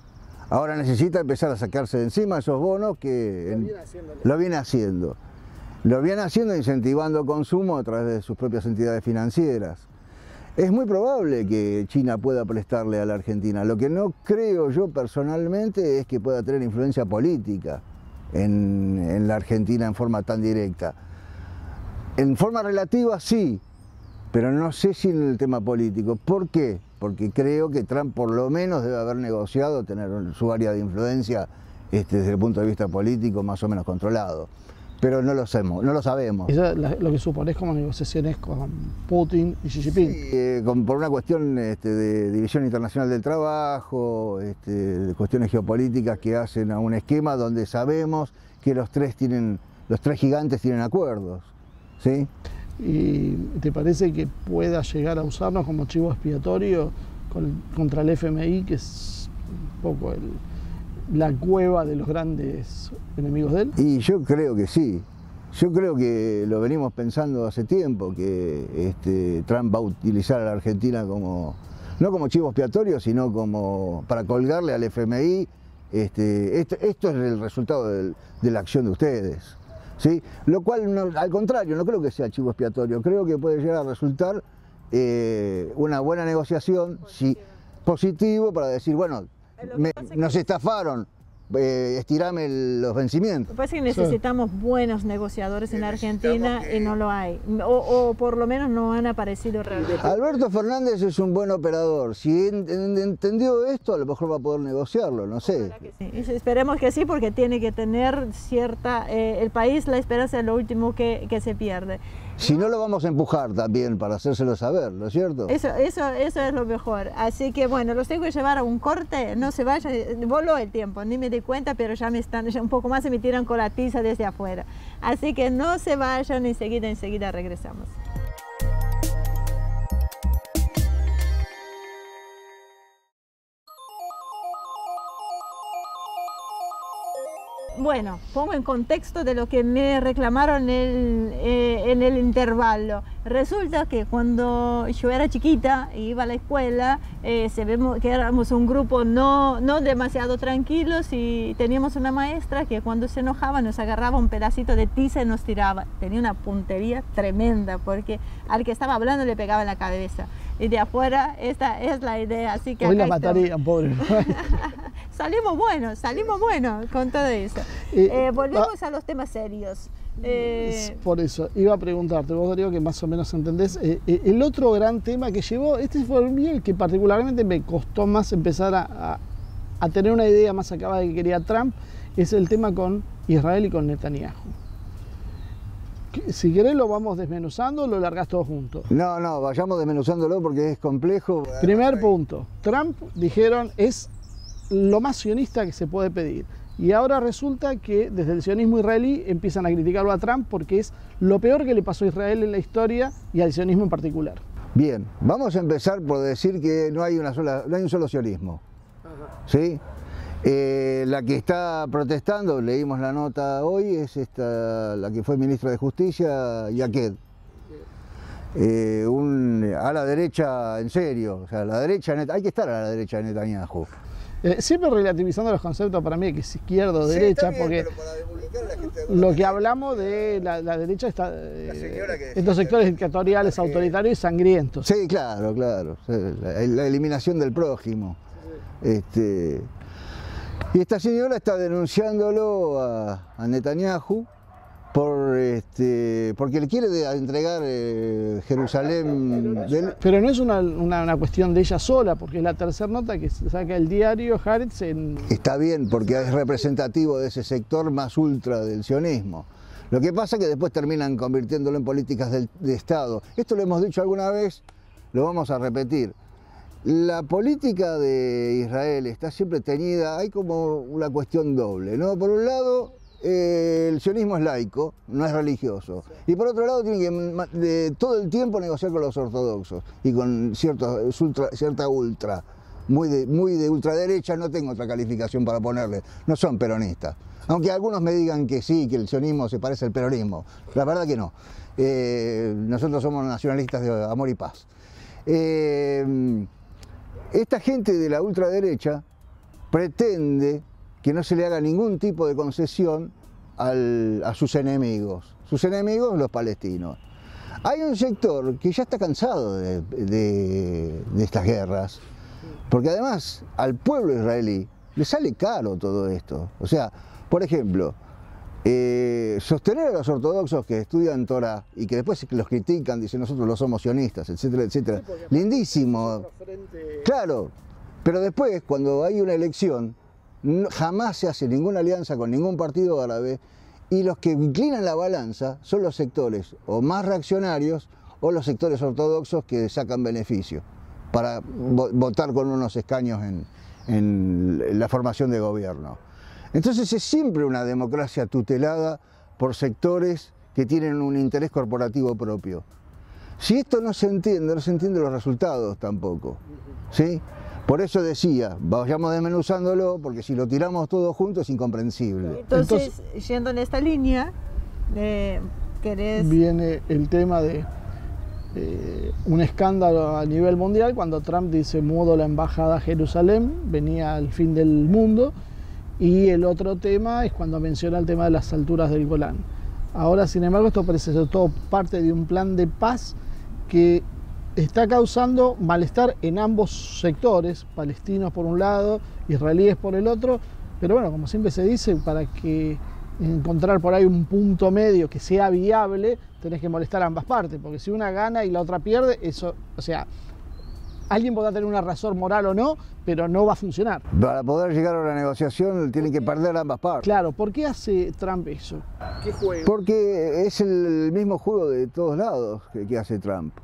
H: Ahora necesita empezar a sacarse de encima esos bonos que lo viene haciendo. Lo viene haciendo incentivando consumo a través de sus propias entidades financieras. Es muy probable que China pueda prestarle a la Argentina. Lo que no creo yo personalmente es que pueda tener influencia política en la Argentina en forma tan directa. En forma relativa sí, pero no sé si en el tema político. ¿Por qué? Porque creo que Trump por lo menos debe haber negociado tener su área de influencia desde el punto de vista político más o menos controlado. Pero no lo sabemos.
F: Eso es lo que suponés como negociaciones con Putin y Xi Jinping.
H: Sí, por una cuestión de división internacional del trabajo, de cuestiones geopolíticas que hacen a un esquema donde sabemos que los tres gigantes tienen acuerdos, ¿sí?
F: ¿Y te parece que pueda llegar a usarnos como chivo expiatorio contra el FMI, que es un poco la cueva de los grandes enemigos de él?
H: Y yo creo que sí. Yo creo que lo venimos pensando hace tiempo, que Trump va a utilizar a la Argentina no como chivo expiatorio, sino como para colgarle al FMI. Esto es el resultado de la acción de ustedes, ¿sí? Lo cual, al contrario, no creo que sea chivo expiatorio. Creo que puede llegar a resultar una buena negociación, sí, positivo, para decir, bueno, nos estafaron, estirame los vencimientos.
E: Lo que pasa es que necesitamos buenos negociadores en Argentina y no lo hay, o por lo menos no han aparecido realmente.
H: Alberto Fernández es un buen operador, si entendió esto a lo mejor va a poder negociarlo, no sé.
E: Sí. Esperemos que sí, porque tiene que tener el país, la esperanza es lo último que se pierde.
H: Si no, lo vamos a empujar también para hacérselo saber, ¿no es cierto?
E: Eso es lo mejor. Así que bueno, los tengo que llevar a un corte, no se vayan, voló el tiempo, ni me di cuenta, pero ya un poco más se me tiran con la tiza desde afuera. Así que no se vayan, enseguida regresamos. Bueno, pongo en contexto de lo que me reclamaron en el intervalo. Resulta que cuando yo era chiquita e iba a la escuela, que éramos un grupo no demasiado tranquilos, y teníamos una maestra que cuando se enojaba nos agarraba un pedacito de tiza y nos tiraba. Tenía una puntería tremenda, porque al que estaba hablando le pegaba en la cabeza. Y de afuera, esta es la idea. Así que
F: hoy la matarían, pobre.
E: Salimos buenos con todo eso. Volvemos a los temas serios.
F: Por eso, iba a preguntarte, vos Darío, que más o menos entendés, el otro gran tema que llevó, fue el que particularmente me costó más empezar a tener una idea más acabada de que quería Trump, es el tema con Israel y con Netanyahu. Si querés lo vamos desmenuzando o lo largás todo junto.
H: No, vayamos desmenuzándolo porque es complejo.
F: Primer punto, Trump, dijeron, es lo más sionista que se puede pedir. Y ahora resulta que desde el sionismo israelí empiezan a criticarlo a Trump porque es lo peor que le pasó a Israel en la historia y al sionismo en particular.
H: Bien, vamos a empezar por decir que no hay un solo sionismo. ¿Sí? La que está protestando, leímos la nota hoy, es la que fue ministra de Justicia, Yaked. A la derecha, en serio, o sea, hay que estar a la derecha de Netanyahu.
F: Siempre relativizando los conceptos para mí, que es izquierda o derecha, bien, porque lo que hablamos de la derecha está estos sectores dictatoriales, autoritarios y sangrientos.
H: Sí, claro, la eliminación del prójimo. Y esta señora está denunciándolo a Netanyahu porque le quiere entregar Jerusalén.
F: Pero no es una cuestión de ella sola, porque es la tercera nota que saca el diario Haaretz.
H: Está bien, porque es representativo de ese sector más ultra del sionismo. Lo que pasa es que después terminan convirtiéndolo en políticas de Estado. Esto lo hemos dicho alguna vez, lo vamos a repetir. La política de Israel está siempre teñida, hay como una cuestión doble, ¿no? Por un lado, el sionismo es laico, no es religioso. Y por otro lado, tiene que todo el tiempo negociar con los ortodoxos y con cierta ultra, muy de ultraderecha, no tengo otra calificación para ponerle, no son peronistas. Aunque algunos me digan que sí, que el sionismo se parece al peronismo, la verdad que no. Nosotros somos nacionalistas de amor y paz. Esta gente de la ultraderecha pretende que no se le haga ningún tipo de concesión a sus enemigos los palestinos. Hay un sector que ya está cansado de estas guerras, porque además al pueblo israelí le sale caro todo esto. O sea, por ejemplo, sostener a los ortodoxos que estudian Torah y que después los critican, dicen nosotros los somos sionistas, etcétera, etcétera. Sí, lindísimo. Claro, pero después cuando hay una elección jamás se hace ninguna alianza con ningún partido árabe, y los que inclinan la balanza son los sectores o más reaccionarios o los sectores ortodoxos que sacan beneficio para votar con unos escaños en la formación de gobierno. Entonces es siempre una democracia tutelada por sectores que tienen un interés corporativo propio. Si esto no se entiende los resultados tampoco, ¿sí? Por eso decía, vayamos desmenuzándolo, porque si lo tiramos todo junto es incomprensible.
E: Entonces, yendo en esta línea, ¿querés...?
F: Viene el tema de un escándalo a nivel mundial cuando Trump dice mudo la embajada a Jerusalén, venía al fin del mundo, y el otro tema es cuando menciona el tema de las alturas del Golán. Ahora, sin embargo, esto parece ser todo parte de un plan de paz que está causando malestar en ambos sectores, palestinos por un lado, israelíes por el otro, pero bueno, como siempre se dice, para que encontrar por ahí un punto medio que sea viable, tenés que molestar a ambas partes, porque si una gana y la otra pierde, eso, o sea, alguien podrá tener una razón moral o no, pero no va a funcionar.
H: Para poder llegar a una negociación tienen que perder ambas partes.
F: Claro, ¿por qué hace Trump eso? ¿Qué juego?
H: Porque es el mismo juego de todos lados que hace Trump.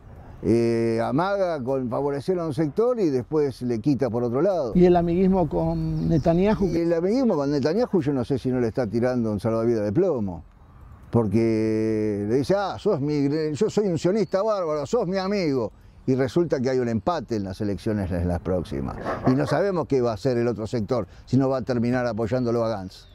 H: Amaga con favorecer a un sector y después le quita por otro lado.
F: ¿Y el amiguismo con Netanyahu?
H: Y el amiguismo con Netanyahu yo no sé si no le está tirando un salvavidas de plomo. Porque le dice, yo soy un sionista bárbaro, sos mi amigo. Y resulta que hay un empate en las elecciones en las próximas. Y no sabemos qué va a hacer el otro sector, si no va a terminar apoyándolo a Gantz.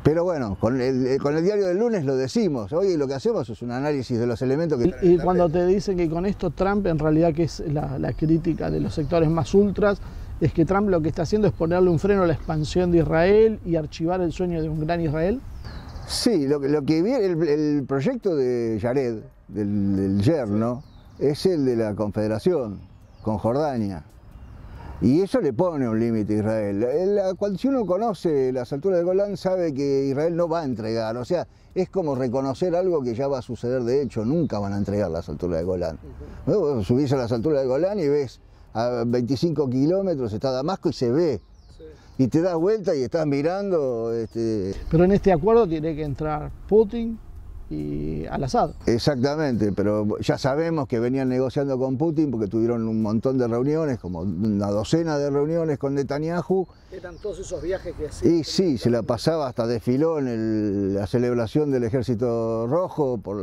H: Pero bueno, con el diario del lunes lo decimos. Hoy lo que hacemos es un análisis de los elementos que...
F: Y cuando te dicen que con esto Trump, en realidad que es la crítica de los sectores más ultras, es que Trump lo que está haciendo es ponerle un freno a la expansión de Israel y archivar el sueño de un gran Israel.
H: Sí, lo que viene, el proyecto de Jared, del yerno, es el de la confederación con Jordania. Y eso le pone un límite a Israel. Si uno conoce las alturas del Golán, sabe que Israel no va a entregar. O sea, es como reconocer algo que ya va a suceder de hecho. Nunca van a entregar las alturas del Golán. Luego subís a las alturas del Golán y ves a 25 kilómetros está Damasco y se ve. Y te das vuelta y estás mirando...
F: Pero en este acuerdo tiene que entrar Putin y al-Assad.
H: Exactamente, pero ya sabemos que venían negociando con Putin porque tuvieron un montón de reuniones, como una docena de reuniones con Netanyahu.
F: Eran todos esos viajes que hacían.
H: Y sí, se la pasaba, hasta desfiló en la celebración del Ejército Rojo por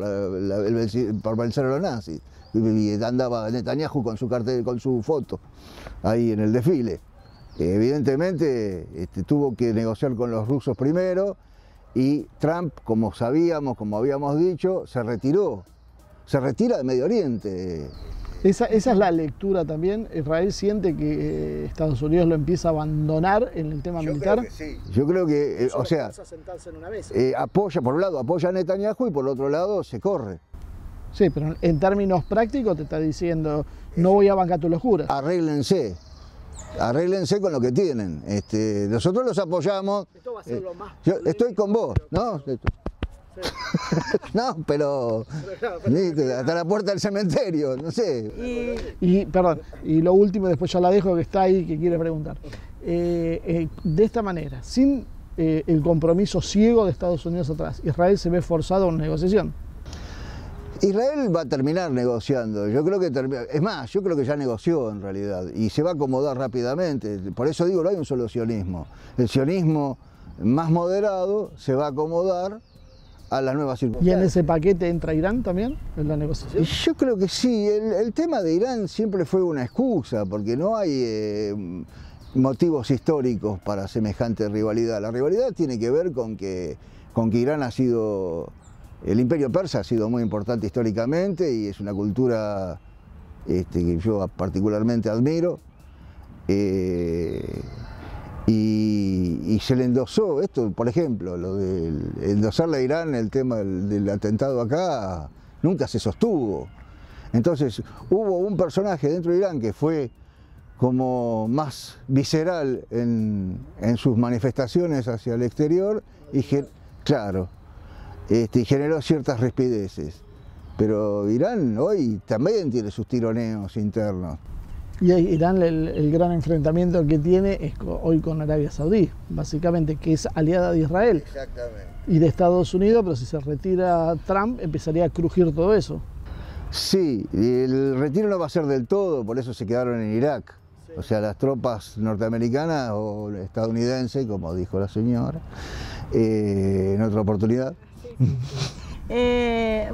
H: vencer a los nazis. Y andaba Netanyahu con su cartel, con su foto ahí en el desfile. Evidentemente tuvo que negociar con los rusos primero y Trump, como sabíamos, como habíamos dicho, se retira de Medio Oriente.
F: Esa es la lectura también. Israel siente que Estados Unidos lo empieza a abandonar en el tema militar.
H: Creo que sí. Yo creo que, o sea, apoya, por un lado apoya a Netanyahu y por otro lado se corre.
F: Sí, pero en términos prácticos te está diciendo, no voy a bancar tus locuras.
H: Arréglense con lo que tienen. Nosotros los apoyamos. Esto va a ser lo más. Yo estoy con vos, ¿no? Sí. No, pero hasta la puerta del cementerio, no sé.
F: Perdón, y lo último, después ya la dejo que está ahí, que quiere preguntar. De esta manera, sin el compromiso ciego de Estados Unidos atrás, Israel se ve forzado a una negociación.
H: Israel va a terminar negociando, yo creo que yo creo que ya negoció en realidad y se va a acomodar rápidamente, por eso digo, no hay un solo sionismo, el sionismo más moderado se va a acomodar a las nuevas circunstancias.
F: ¿Y en ese paquete entra Irán también, en la negociación?
H: Yo creo que sí, el tema de Irán siempre fue una excusa, porque no hay motivos históricos para semejante rivalidad, la rivalidad tiene que ver con que Irán ha sido... El imperio persa ha sido muy importante históricamente y es una cultura que yo particularmente admiro. Y se le endosó esto, por ejemplo, lo de endosarle a Irán el tema del atentado acá, nunca se sostuvo. Entonces hubo un personaje dentro de Irán que fue como más visceral en sus manifestaciones hacia el exterior y claro. Generó ciertas rispideces, pero Irán hoy también tiene sus tironeos internos.
F: Y Irán, el gran enfrentamiento que tiene es hoy con Arabia Saudí, básicamente, que es aliada de Israel.
H: Exactamente.
F: Y de Estados Unidos, pero si se retira Trump, empezaría a crujir todo eso.
H: Sí, el retiro no va a ser del todo, por eso se quedaron en Irak. Sí. O sea, las tropas norteamericanas o estadounidenses, como dijo la señora, en otra oportunidad.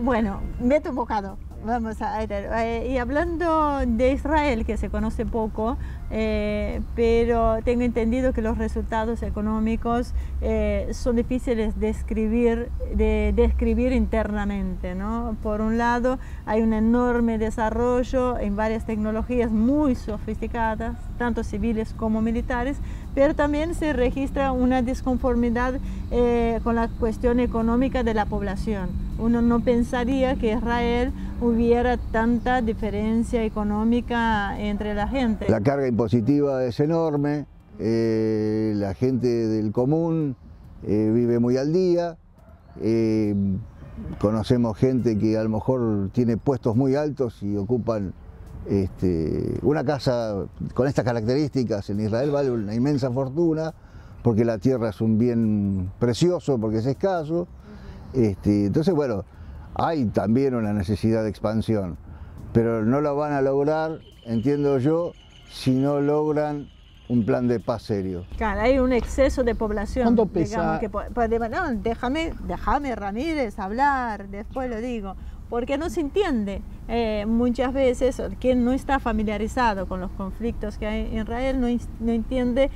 E: Bueno, me he tocado. Vamos a ver, y hablando de Israel, que se conoce poco, pero tengo entendido que los resultados económicos son difíciles de describir internamente, ¿no? Por un lado, hay un enorme desarrollo en varias tecnologías muy sofisticadas, tanto civiles como militares, pero también se registra una disconformidad con la cuestión económica de la población. Uno no pensaría que Israel hubiera tanta diferencia económica entre la gente.
H: La carga impositiva es enorme, la gente del común vive muy al día, conocemos gente que a lo mejor tiene puestos muy altos y ocupan una casa con estas características en Israel vale una inmensa fortuna porque la tierra es un bien precioso, porque es escaso. Entonces, bueno, hay también una necesidad de expansión, pero no lo van a lograr, entiendo yo, si no logran un plan de paz serio.
E: Claro, hay un exceso de población.
F: ¿Cuánto pesa?
E: No, déjame Ramírez hablar, después lo digo, porque no se entiende. Muchas veces quien no está familiarizado con los conflictos que hay en Israel no entiende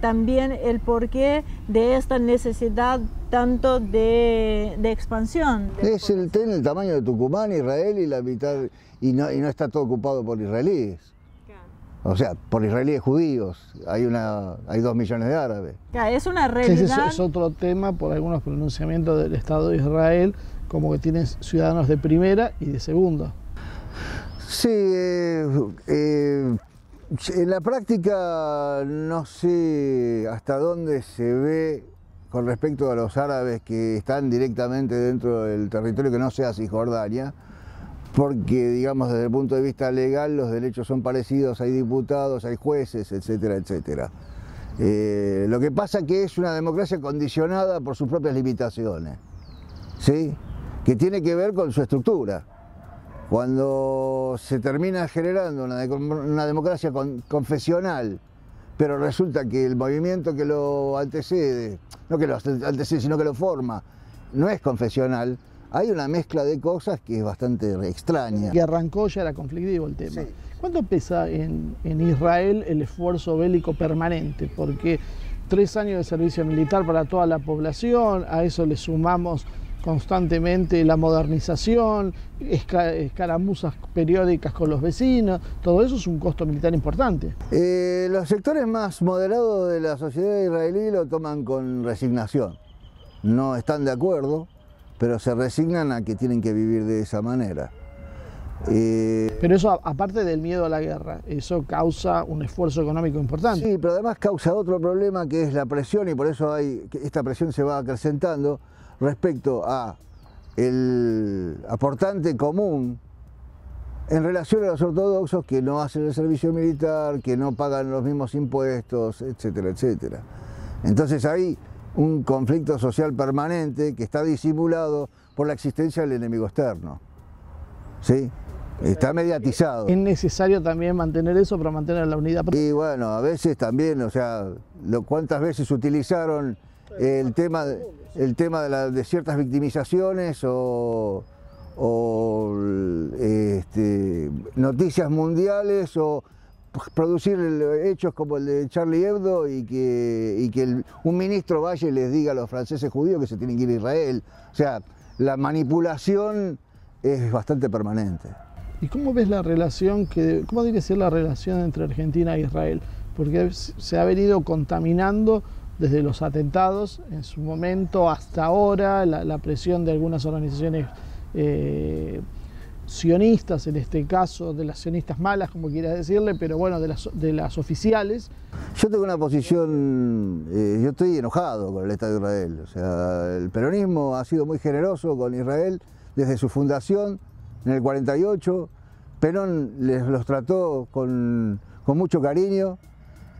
E: también el porqué de esta necesidad tanto de expansión.
H: Es el tamaño de Tucumán, Israel, y la mitad, y no está todo ocupado por israelíes. O sea, por israelíes judíos, hay 2 millones de árabes.
E: Claro, es una realidad.
F: Ese es otro tema por algunos pronunciamientos del Estado de Israel, como que tienen ciudadanos de primera y de segunda.
H: Sí, en la práctica no sé hasta dónde se ve con respecto a los árabes que están directamente dentro del territorio que no sea Cisjordania, porque, digamos, desde el punto de vista legal los derechos son parecidos, hay diputados, hay jueces, etcétera, etcétera. Lo que pasa es que es una democracia condicionada por sus propias limitaciones, ¿sí? Que tiene que ver con su estructura. Cuando se termina generando una democracia confesional, pero resulta que el movimiento que lo antecede, no que lo antecede, sino que lo forma, no es confesional, hay una mezcla de cosas que es bastante extraña.
F: Que arrancó ya era conflictivo el tema.
H: Sí.
F: ¿Cuánto pesa en Israel el esfuerzo bélico permanente? Porque 3 años de servicio militar para toda la población, a eso le sumamos constantemente la modernización, escaramuzas periódicas con los vecinos, todo eso es un costo militar importante.
H: Los sectores más moderados de la sociedad israelí lo toman con resignación. No están de acuerdo, pero se resignan a que tienen que vivir de esa manera.
F: Pero eso, aparte del miedo a la guerra, eso causa un esfuerzo económico importante.
H: Sí, pero además causa otro problema que es la presión, y por eso esta presión se va acrecentando respecto a el aportante común en relación a los ortodoxos que no hacen el servicio militar, que no pagan los mismos impuestos, etcétera, etcétera. Entonces hay un conflicto social permanente que está disimulado por la existencia del enemigo externo, ¿sí? Está mediatizado.
F: Es necesario también mantener eso para mantener la unidad.
H: Y bueno, a veces también, o sea, cuántas veces utilizaron el tema de ciertas victimizaciones o noticias mundiales o producir hechos como el de Charlie Hebdo y que un ministro vaya y les diga a los franceses judíos que se tienen que ir a Israel. O sea, la manipulación es bastante permanente.
F: ¿Y cómo ves la relación, cómo debe ser la relación entre Argentina e Israel? Porque se ha venido contaminando desde los atentados en su momento hasta ahora, la presión de algunas organizaciones sionistas, en este caso de las sionistas malas, como quieras decirle, pero bueno, de las oficiales.
H: Yo tengo una posición, yo estoy enojado con el Estado de Israel. O sea, el peronismo ha sido muy generoso con Israel desde su fundación en el 48, Perón los trató con mucho cariño,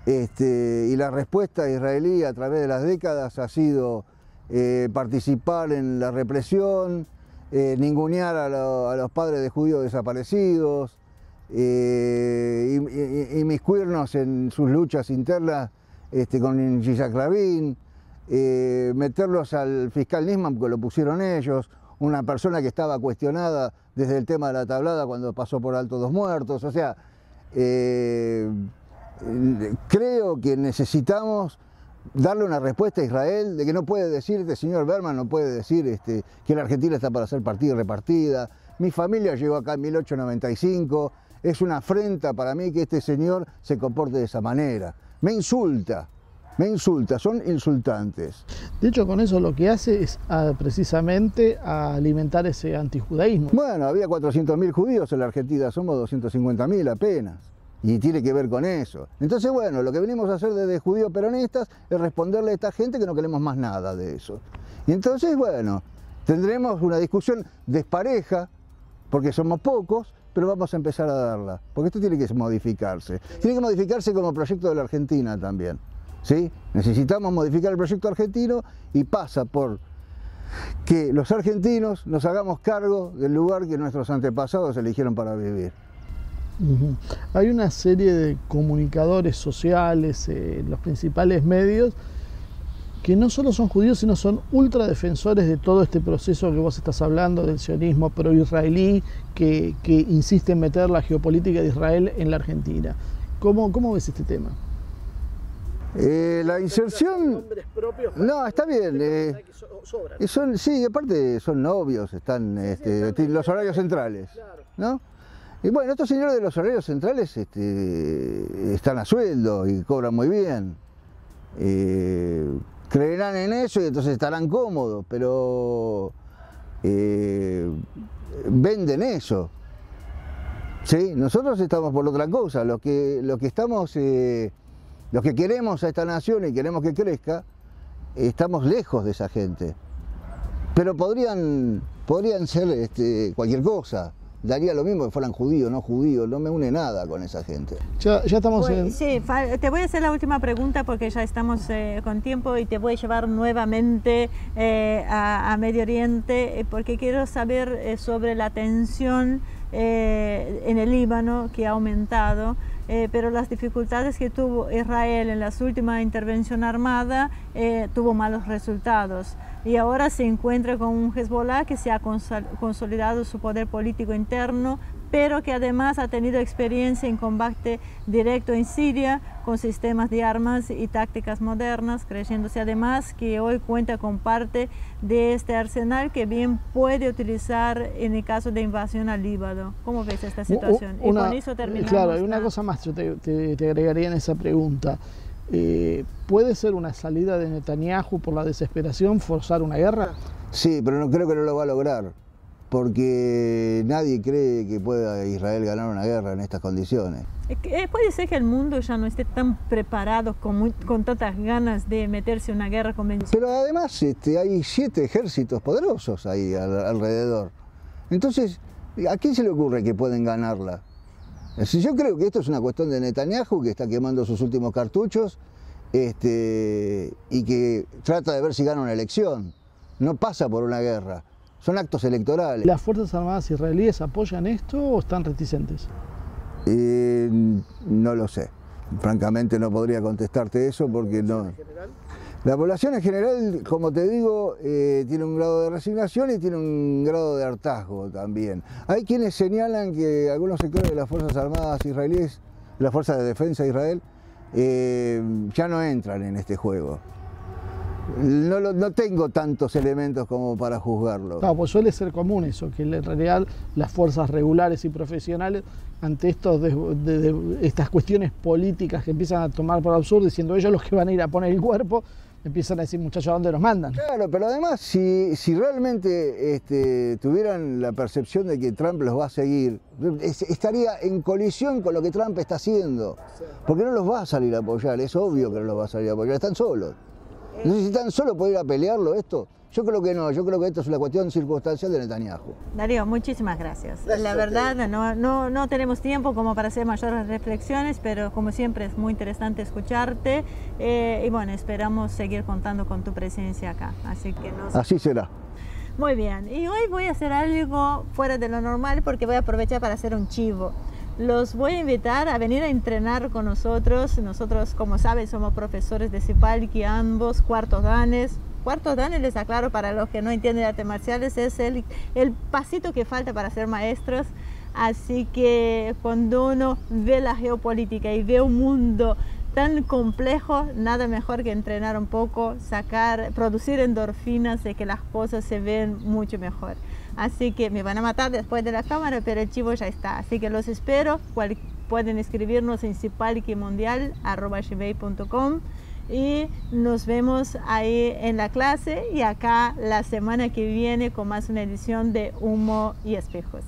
H: y la respuesta israelí a través de las décadas ha sido participar en la represión, ningunear a los padres de judíos desaparecidos, inmiscuirnos en sus luchas internas con Yitzhak Rabin, meterlos al fiscal Nisman porque lo pusieron ellos, una persona que estaba cuestionada desde el tema de la tablada cuando pasó por alto 2 muertos. O sea, creo que necesitamos darle una respuesta a Israel de que no puede decir, este señor Berman no puede decir que la Argentina está para ser partida y repartida. Mi familia llegó acá en 1895, es una afrenta para mí que este señor se comporte de esa manera. Me insulta, son insultantes.
F: De hecho, con eso lo que hace es precisamente alimentar ese antijudaísmo.
H: Bueno, había 400.000 judíos en la Argentina, somos 250.000 apenas. Y tiene que ver con eso. Entonces, bueno, lo que venimos a hacer desde judíos peronistas es responderle a esta gente que no queremos más nada de eso. Y entonces, bueno, tendremos una discusión despareja, porque somos pocos, pero vamos a empezar a darla. Porque esto tiene que modificarse. Tiene que modificarse como proyecto de la Argentina también. ¿Sí? Necesitamos modificar el proyecto argentino y pasa por que los argentinos nos hagamos cargo del lugar que nuestros antepasados eligieron para vivir.
F: Hay una serie de comunicadores sociales, los principales medios, que no solo son judíos, sino son ultradefensores de todo este proceso que vos estás hablando, del sionismo pro-israelí, que insiste en meter la geopolítica de Israel en la Argentina. ¿Cómo ves este tema?
H: La inserción... No, está bien. Sí, aparte son novios, están los horarios centrales, ¿no? Y bueno, estos señores de los horarios centrales están a sueldo y cobran muy bien. Creerán en eso y entonces estarán cómodos, pero venden eso. ¿Sí? Nosotros estamos por otra cosa. Lo que queremos a esta nación y queremos que crezca, estamos lejos de esa gente. Pero podrían ser cualquier cosa. Daría lo mismo que fueran judíos, no judíos, no me une nada con esa gente.
E: Ya estamos en... Sí, te voy a hacer la última pregunta porque ya estamos con tiempo y te voy a llevar nuevamente a Medio Oriente porque quiero saber sobre la tensión en el Líbano que ha aumentado, pero las dificultades que tuvo Israel en la última intervención armada tuvo malos resultados. Y ahora se encuentra con un Hezbollah que se ha consolidado su poder político interno, pero que además ha tenido experiencia en combate directo en Siria con sistemas de armas y tácticas modernas, creyéndose además que hoy cuenta con parte de este arsenal que bien puede utilizar en el caso de invasión al Líbano. ¿Cómo ves esta situación? Y con eso terminamos.
F: Claro, hay una cosa más, yo te agregaría en esa pregunta. ¿Puede ser una salida de Netanyahu por la desesperación, forzar una guerra?
H: Sí, pero no creo que no lo va a lograr, porque nadie cree que pueda Israel ganar una guerra en estas condiciones.
E: ¿Puede ser que el mundo ya no esté tan preparado con tantas ganas de meterse en una guerra convencional?
H: Pero además hay 7 ejércitos poderosos ahí alrededor. Entonces, ¿a quién se le ocurre que pueden ganarla? Yo creo que esto es una cuestión de Netanyahu, que está quemando sus últimos cartuchos y que trata de ver si gana una elección. No pasa por una guerra, son actos electorales.
F: ¿Las Fuerzas Armadas israelíes apoyan esto o están reticentes?
H: No lo sé. Francamente no podría contestarte eso porque no... La población en general, como te digo, tiene un grado de resignación y tiene un grado de hartazgo también. Hay quienes señalan que algunos sectores de las Fuerzas Armadas israelíes, las Fuerzas de Defensa de Israel, ya no entran en este juego. No tengo tantos elementos como para juzgarlo.
F: No, pues suele ser común eso, que en realidad las fuerzas regulares y profesionales, ante estas cuestiones políticas que empiezan a tomar por absurdo, diciendo ellos los que van a ir a poner el cuerpo, empiezan a decir, muchachos, ¿a dónde nos mandan?
H: Claro, pero además, si realmente tuvieran la percepción de que Trump los va a seguir, estaría en colisión con lo que Trump está haciendo, porque no los va a salir a apoyar, es obvio que no los va a salir a apoyar, están solos. ¿Necesitan solo poder ir a pelearlo esto? Yo creo que no, yo creo que esto es una cuestión circunstancial de Netanyahu.
E: Darío, muchísimas gracias.
H: Gracias
E: la verdad, no tenemos tiempo como para hacer mayores reflexiones, pero como siempre es muy interesante escucharte y bueno, esperamos seguir contando con tu presencia acá. Así que
H: así será.
E: Muy bien, y hoy voy a hacer algo fuera de lo normal porque voy a aprovechar para hacer un chivo. Los voy a invitar a venir a entrenar con nosotros. Nosotros, como saben, somos profesores de Cipalki, ambos cuartos danes. Cuartos danes, les aclaro para los que no entienden artes marciales, es el pasito que falta para ser maestros. Así que cuando uno ve la geopolítica y ve un mundo tan complejo, nada mejor que entrenar un poco, producir endorfinas de que las cosas se ven mucho mejor. Así que me van a matar después de la cámara, pero el chivo ya está. Así que los espero. Pueden escribirnos en cipalkimundial@gmail.com y nos vemos ahí en la clase y acá la semana que viene con más una edición de Humo y Espejos.